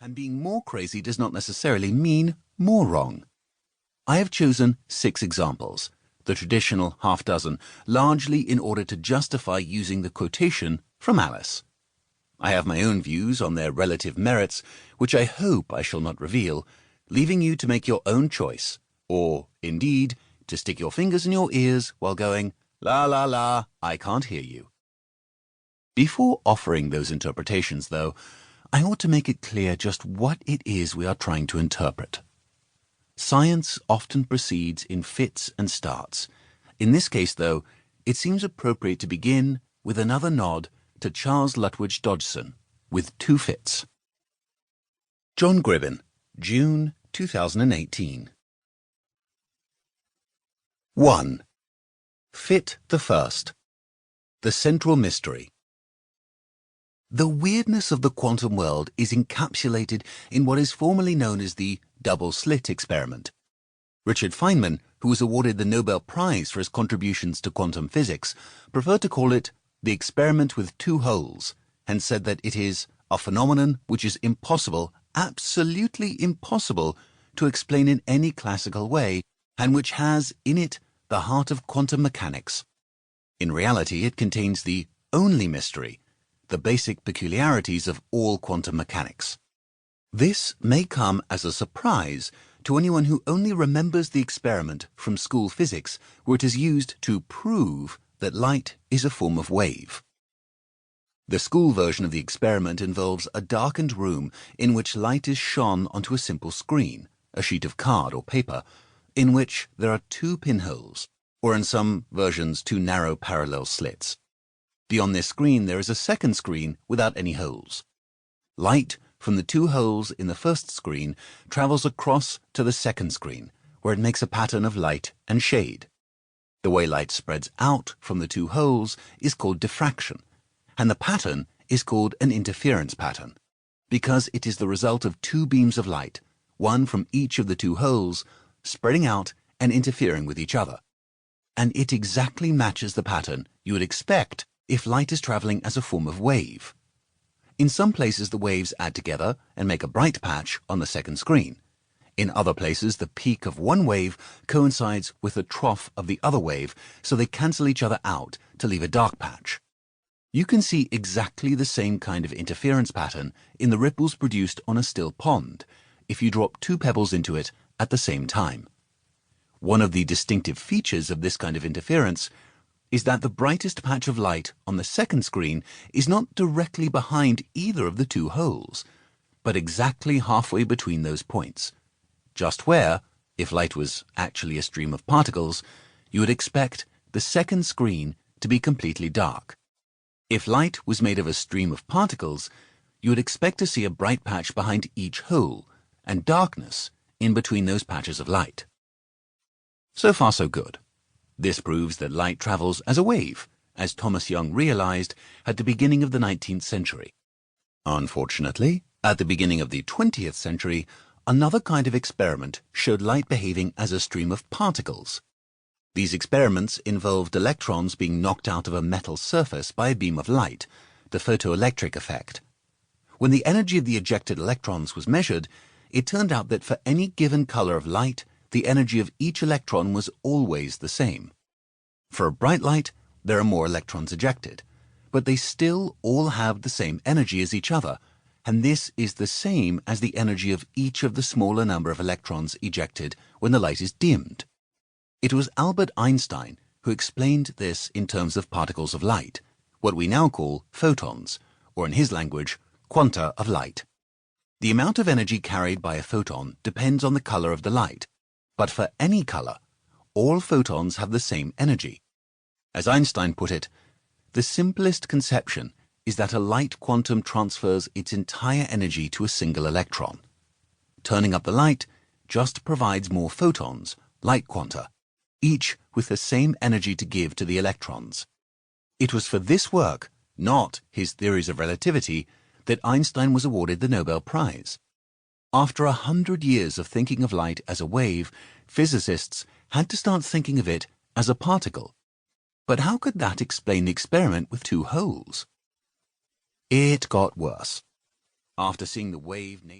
And being more crazy does not necessarily mean more wrong. I have chosen 6 examples, the traditional half dozen, largely in order to justify using the quotation from Alice. I have my own views on their relative merits, which I hope I shall not reveal, leaving you to make your own choice, or, indeed, to stick your fingers in your ears while going, la la la, I can't hear you. Before offering those interpretations, though, I ought to make it clear just what it is we are trying to interpret. Science often proceeds in fits and starts. In this case, though, it seems appropriate to begin with another nod to Charles Lutwidge Dodgson, with 2 fits. John Gribbin, June 2018. 1. Fit the first. The central mystery. The weirdness of the quantum world is encapsulated in what is formally known as the double-slit experiment. Richard Feynman, who was awarded the Nobel Prize for his contributions to quantum physics, preferred to call it the experiment with 2 holes, and said that it is a phenomenon which is impossible, absolutely impossible, to explain in any classical way, and which has in it the heart of quantum mechanics. In reality, it contains the only mystery, the basic peculiarities of all quantum mechanics. This may come as a surprise to anyone who only remembers the experiment from school physics, where it is used to prove that light is a form of wave. The school version of the experiment involves a darkened room in which light is shone onto a simple screen, a sheet of card or paper, in which there are 2 pinholes, or in some versions 2 narrow parallel slits. Beyond this screen there is a second screen without any holes. Light from the 2 holes in the first screen travels across to the second screen, where it makes a pattern of light and shade. The way light spreads out from the 2 holes is called diffraction, and the pattern is called an interference pattern, because it is the result of 2 beams of light, one from each of the 2 holes, spreading out and interfering with each other. And it exactly matches the pattern you would expect if light is traveling as a form of wave. In some places the waves add together and make a bright patch on the second screen. In other places the peak of one wave coincides with the trough of the other wave, so they cancel each other out to leave a dark patch. You can see exactly the same kind of interference pattern in the ripples produced on a still pond, if you drop 2 pebbles into it at the same time. One of the distinctive features of this kind of interference is that the brightest patch of light on the second screen is not directly behind either of the 2 holes, but exactly halfway between those points, just where, if light was actually a stream of particles, you would expect the second screen to be completely dark. If light was made of a stream of particles, you would expect to see a bright patch behind each hole, and darkness in between those patches of light. So far so good. This proves that light travels as a wave, as Thomas Young realized at the beginning of the 19th century. Unfortunately, at the beginning of the 20th century, another kind of experiment showed light behaving as a stream of particles. These experiments involved electrons being knocked out of a metal surface by a beam of light, the photoelectric effect. When the energy of the ejected electrons was measured, it turned out that for any given color of light, the energy of each electron was always the same. For a bright light, there are more electrons ejected, but they still all have the same energy as each other, and this is the same as the energy of each of the smaller number of electrons ejected when the light is dimmed. It was Albert Einstein who explained this in terms of particles of light, what we now call photons, or in his language, quanta of light. The amount of energy carried by a photon depends on the color of the light, but for any color, all photons have the same energy. As Einstein put it, the simplest conception is that a light quantum transfers its entire energy to a single electron. Turning up the light just provides more photons, light quanta, each with the same energy to give to the electrons. It was for this work, not his theories of relativity, that Einstein was awarded the Nobel Prize. After 100 years of thinking of light as a wave, physicists had to start thinking of it as a particle. But how could that explain the experiment with 2 holes? It got worse. After seeing the wave nature